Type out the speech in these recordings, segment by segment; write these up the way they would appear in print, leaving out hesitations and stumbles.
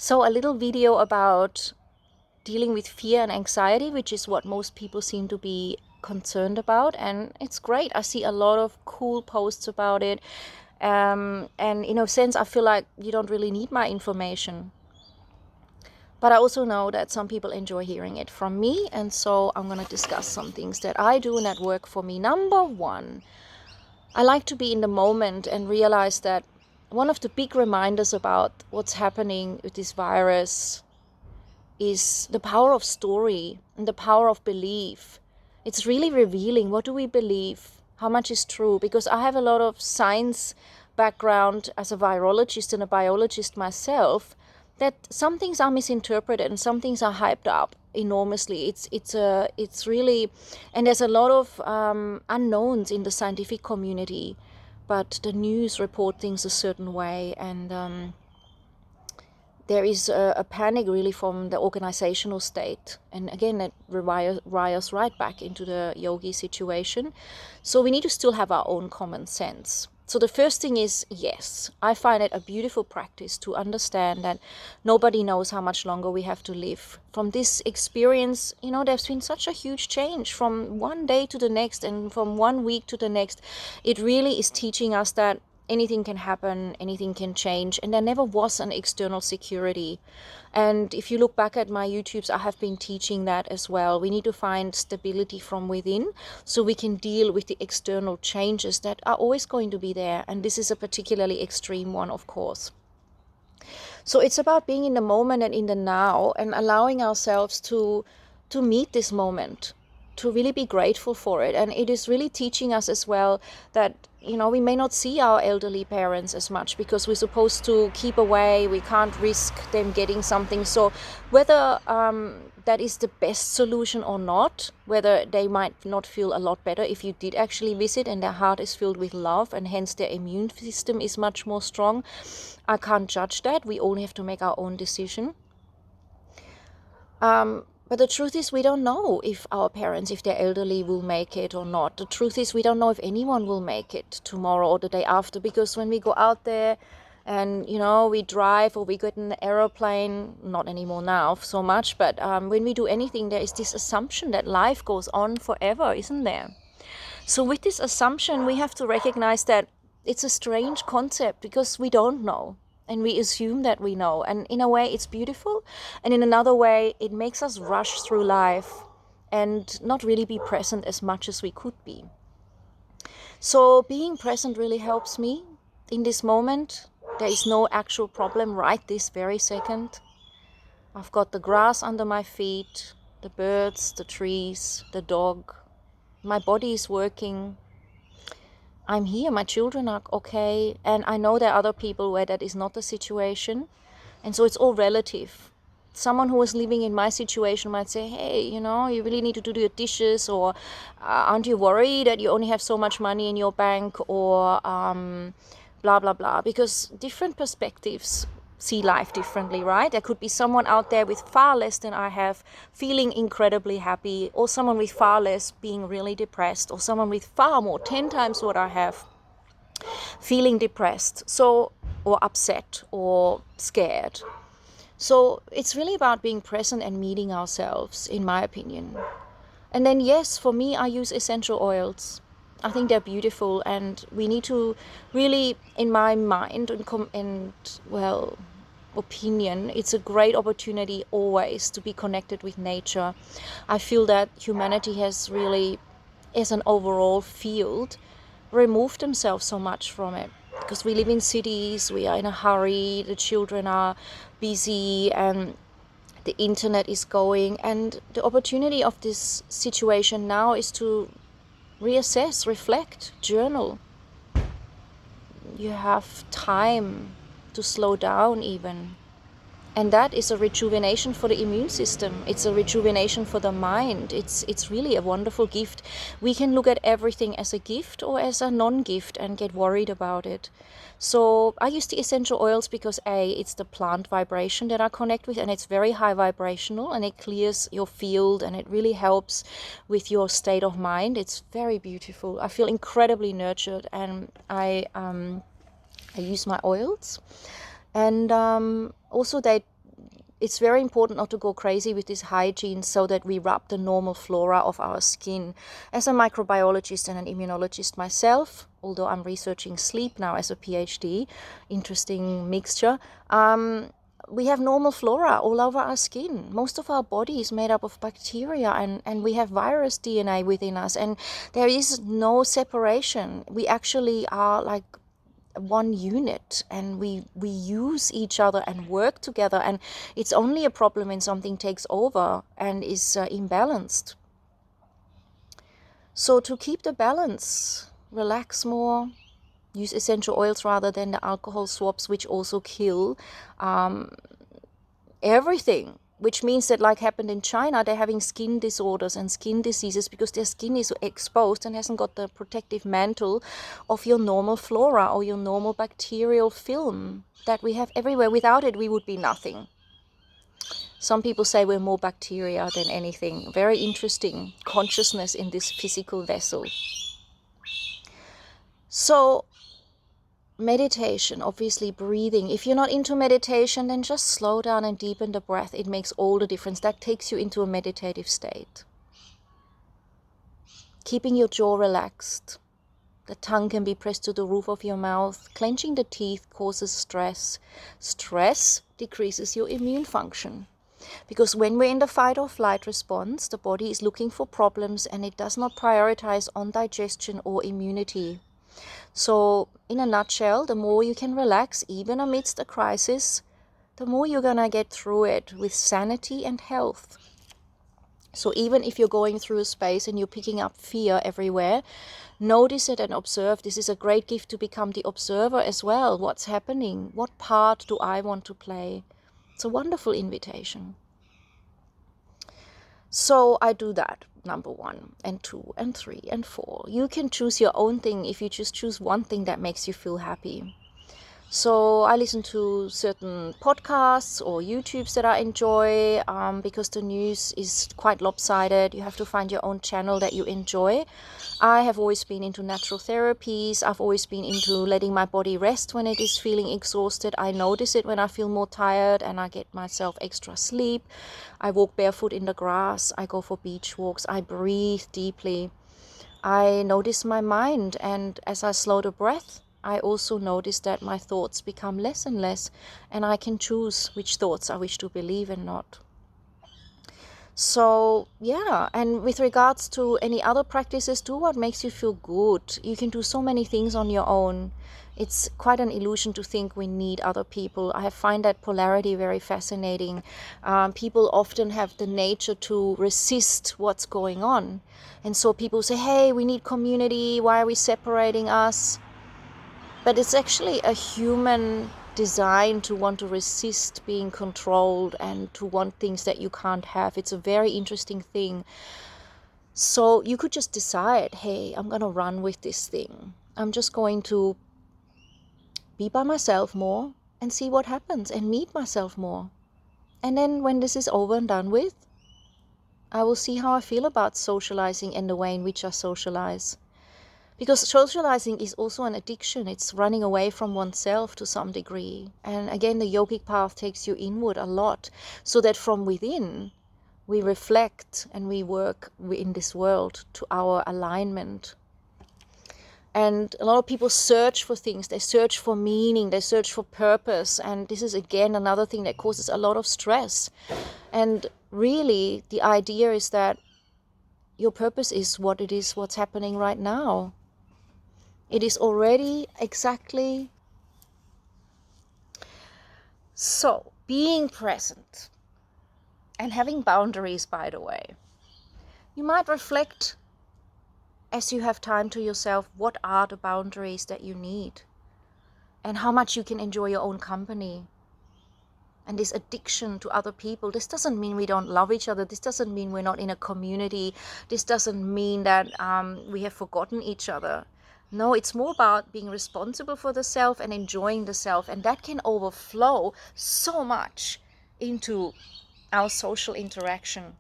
So a little video about dealing with fear and anxiety, which is what most people seem to be concerned about. And it's great. I see a lot of cool posts about it. And in a sense, I feel like you don't really need my information. But I also know that some people enjoy hearing it from me. And so I'm going to discuss some things that I do and that work for me. Number one, I like to be in the moment and realize that one of the big reminders about what's happening with this virus is the power of story and the power of belief. It's really revealing. What do we believe? How much is true? Because I have a lot of science background as a virologist and a biologist myself, that some things are misinterpreted and some things are hyped up enormously. It's really, and there's a lot of unknowns in the scientific community, but the news report things a certain way, and there is a panic really from the organizational state. And again, it wires right back into the yogi situation. So we need to still have our own common sense. So the first thing is, yes, I find it a beautiful practice to understand that nobody knows how much longer we have to live. From this experience, there's been such a huge change from one day to the next and from 1 week to the next. It really is teaching us that anything can happen, anything can change, and there never was an external security. And if you look back at my YouTubes, I have been teaching that as well. We need to find stability from within so we can deal with the external changes that are always going to be there. And this is a particularly extreme one, of course. So it's about being in the moment and in the now and allowing ourselves to meet this moment, to really be grateful for it. And it is really teaching us as well that we may not see our elderly parents as much because we're supposed to keep away. We can't risk them getting something. So whether that is the best solution or not, whether they might not feel a lot better if you did actually visit and their heart is filled with love and hence their immune system is much more strong, I can't judge that. We only have to make our own decision. But the truth is we don't know if our parents, if they're elderly, will make it or not. The truth is we don't know if anyone will make it tomorrow or the day after, because when we go out there and, we drive or we get in the aeroplane, not anymore now so much, but when we do anything, there is this assumption that life goes on forever, isn't there? So with this assumption, we have to recognize that it's a strange concept because we don't know. And we assume that we know. And in a way, it's beautiful. And in another way, it makes us rush through life and not really be present as much as we could be. So being present really helps me in this moment. There is no actual problem right this very second. I've got the grass under my feet, the birds, the trees, the dog. My body is working. I'm here, my children are okay, and I know there are other people where that is not the situation, and so it's all relative. Someone who is living in my situation might say, hey, you really need to do your dishes, or aren't you worried that you only have so much money in your bank, or blah, blah, blah, because different perspectives see life differently, right? There could be someone out there with far less than I have, feeling incredibly happy, or someone with far less being really depressed, or someone with far more, 10 times what I have, feeling depressed, or upset or scared. So it's really about being present and meeting ourselves, in my opinion. And then, yes, for me, I use essential oils. I think they're beautiful, and we need to really, in my mind opinion, it's a great opportunity always to be connected with nature. I feel that humanity has really, as an overall field, removed themselves so much from it. Because we live in cities, we are in a hurry, the children are busy, and the internet is going. And the opportunity of this situation now is to reassess, reflect, journal. You have time to slow down even. And that is a rejuvenation for the immune system. It's a rejuvenation for the mind. It's really a wonderful gift. We can look at everything as a gift or as a non-gift and get worried about it. So I use the essential oils because it's the plant vibration that I connect with, and it's very high vibrational, and it clears your field, and it really helps with your state of mind. It's very beautiful. I feel incredibly nurtured, and I use my oils. And also they it's very important not to go crazy with this hygiene so that we rub the normal flora of our skin. As a microbiologist and an immunologist myself, although I'm researching sleep now as a PhD, interesting mixture, we have normal flora all over our skin. Most of our body is made up of bacteria, and we have virus DNA within us, and there is no separation. We actually are like one unit, and we use each other and work together, and it's only a problem when something takes over and is imbalanced. So to keep the balance, relax more, use essential oils rather than the alcohol swabs, which also kill everything, which means that, like happened in China, they're having skin disorders and skin diseases because their skin is exposed and hasn't got the protective mantle of your normal flora or your normal bacterial film that we have everywhere. Without it, we would be nothing. Some people say we're more bacteria than anything. Very interesting consciousness in this physical vessel. So meditation, obviously breathing. If you're not into meditation, then just slow down and deepen the breath. It makes all the difference. That takes you into a meditative state. Keeping your jaw relaxed. The tongue can be pressed to the roof of your mouth. Clenching the teeth causes stress. Stress decreases your immune function. Because when we're in the fight or flight response, the body is looking for problems and it does not prioritize on digestion or immunity. So in a nutshell, the more you can relax, even amidst a crisis, the more you're gonna get through it with sanity and health. So even if you're going through a space and you're picking up fear everywhere, notice it and observe. This is a great gift to become the observer as well. What's happening? What part do I want to play? It's a wonderful invitation. So I do that, number 1 and 2 and 3 and 4. You can choose your own thing if you just choose one thing that makes you feel happy. So I listen to certain podcasts or YouTubes that I enjoy because the news is quite lopsided. You have to find your own channel that you enjoy. I have always been into natural therapies. I've always been into letting my body rest when it is feeling exhausted. I notice it when I feel more tired and I get myself extra sleep. I walk barefoot in the grass. I go for beach walks. I breathe deeply. I notice my mind, and as I slow the breath, I also notice that my thoughts become less and less, and I can choose which thoughts I wish to believe and not. So yeah, and with regards to any other practices, do what makes you feel good. You can do so many things on your own. It's quite an illusion to think we need other people. I find that polarity very fascinating. People often have the nature to resist what's going on. And so people say, hey, we need community. Why are we separating us? But it's actually a human design to want to resist being controlled and to want things that you can't have. It's a very interesting thing. So you could just decide, hey, I'm going to run with this thing. I'm just going to be by myself more and see what happens and meet myself more. And then when this is over and done with, I will see how I feel about socializing and the way in which I socialize. Because socializing is also an addiction. It's running away from oneself to some degree. And again, the yogic path takes you inward a lot, so that from within, we reflect and we work in this world to our alignment. And a lot of people search for things. They search for meaning. They search for purpose. And this is, again, another thing that causes a lot of stress. And really, the idea is that your purpose is what it is, what's happening right now. It is already exactly. So, being present and having boundaries, by the way. You might reflect as you have time to yourself, what are the boundaries that you need and how much you can enjoy your own company. And this addiction to other people, this doesn't mean we don't love each other. This doesn't mean we're not in a community. This doesn't mean that we have forgotten each other. No, it's more about being responsible for the self and enjoying the self. And that can overflow so much into our social interaction.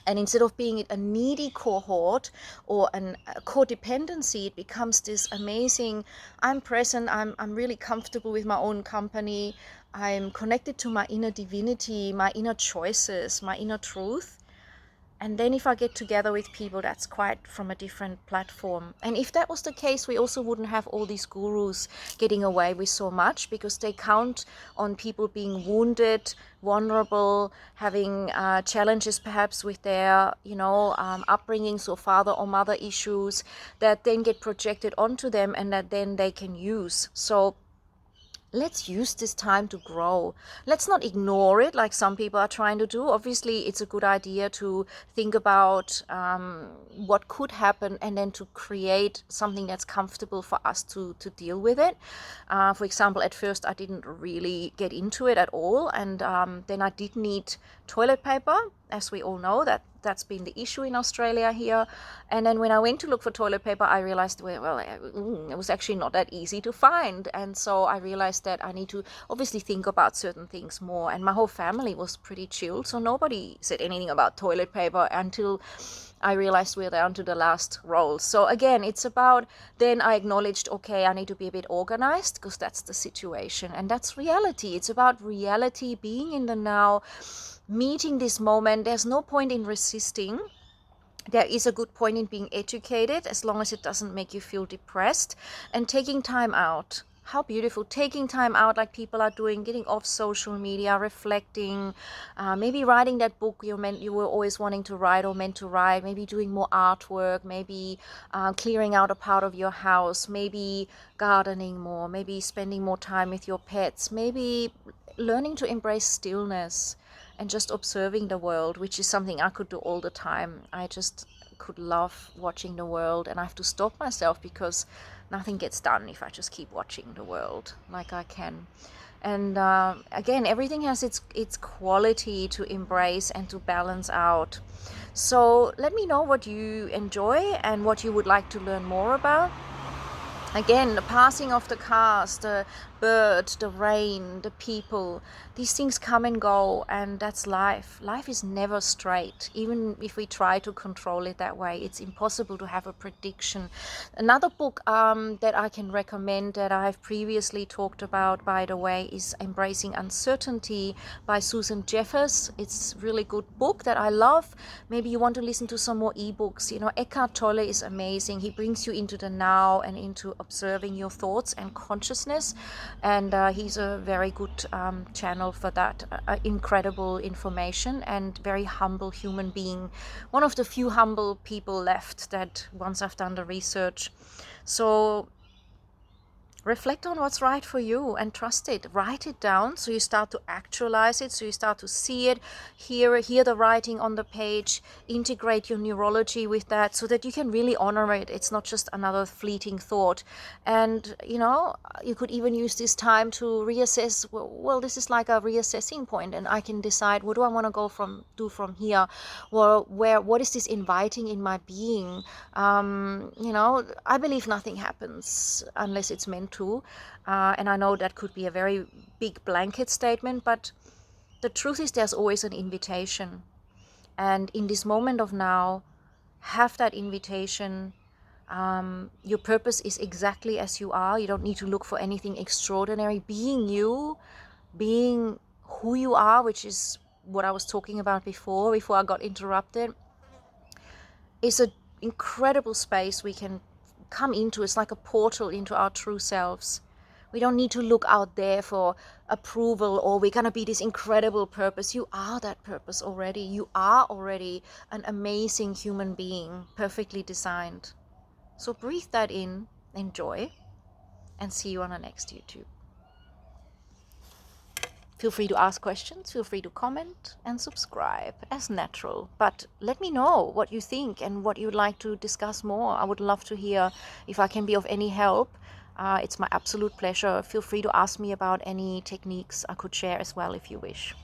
And instead of being a needy cohort or a codependency, it becomes this amazing, I'm present, I'm really comfortable with my own company, I'm connected to my inner divinity, my inner choices, my inner truth. And then if I get together with people, that's quite from a different platform. And if that was the case, we also wouldn't have all these gurus getting away with so much, because they count on people being wounded, vulnerable, having challenges perhaps with their, upbringings or father or mother issues that then get projected onto them and that then they can use. So let's use this time to grow. Let's not ignore it like some people are trying to do. Obviously, it's a good idea to think about what could happen and then to create something that's comfortable for us to deal with it. For example, at first I didn't really get into it at all, and then I did need toilet paper, as we all know, that's been the issue in Australia here. And then when I went to look for toilet paper, I realized, well, it was actually not that easy to find. And so I realized that I need to obviously think about certain things more. And my whole family was pretty chill, so nobody said anything about toilet paper until I realized we're down to the last roll. So again, it's about, then I acknowledged, okay, I need to be a bit organized because that's the situation. And that's reality. It's about reality, being in the now, meeting this moment. There's no point in resisting. There is a good point in being educated, as long as it doesn't make you feel depressed, and taking time out. How beautiful, taking time out like people are doing, getting off social media, reflecting, maybe writing that book you were always wanting to write or meant to write, maybe doing more artwork, maybe clearing out a part of your house, maybe gardening more, maybe spending more time with your pets, maybe learning to embrace stillness and just observing the world, which is something I could do all the time. I just could love watching the world, and I have to stop myself because nothing gets done if I just keep watching the world like I can. And again, everything has its quality to embrace and to balance out. So let me know what you enjoy and what you would like to learn more about. Again, the passing of the cars, the birds, the rain, the people, these things come and go, and that's life. Life is never straight. Even if we try to control it that way, it's impossible to have a prediction. Another book that I can recommend that I've previously talked about, by the way, is Embracing Uncertainty by Susan Jeffers. It's a really good book that I love. Maybe you want to listen to some more ebooks. Eckhart Tolle is amazing. He brings you into the now and into observing your thoughts and consciousness. And he's a very good channel for that. Incredible information and very humble human being. One of the few humble people left that once I've done the research. So reflect on what's right for you and trust it. Write it down so you start to actualize it, so you start to see it, hear the writing on the page, integrate your neurology with that so that you can really honor it. It's not just another fleeting thought. And, you could even use this time to reassess. Well, this is like a reassessing point, and I can decide, what do I want to do from here? Well, what is this inviting in my being? I believe nothing happens unless it's meant to. And I know that could be a very big blanket statement, but the truth is there's always an invitation. And in this moment of now, have that invitation. Your purpose is exactly as you are. You don't need to look for anything extraordinary. Being you, being who you are, which is what I was talking about before I got interrupted, is an incredible space we can come into. It's like a portal into our true selves. We don't need to look out there for approval, or we're going to be this incredible purpose. You are that purpose already. You are already an amazing human being, perfectly designed. So breathe that in, enjoy, and see you on the next YouTube. Feel free to ask questions, feel free to comment and subscribe as natural. But let me know what you think and what you'd like to discuss more. I would love to hear if I can be of any help. It's my absolute pleasure. Feel free to ask me about any techniques I could share as well if you wish.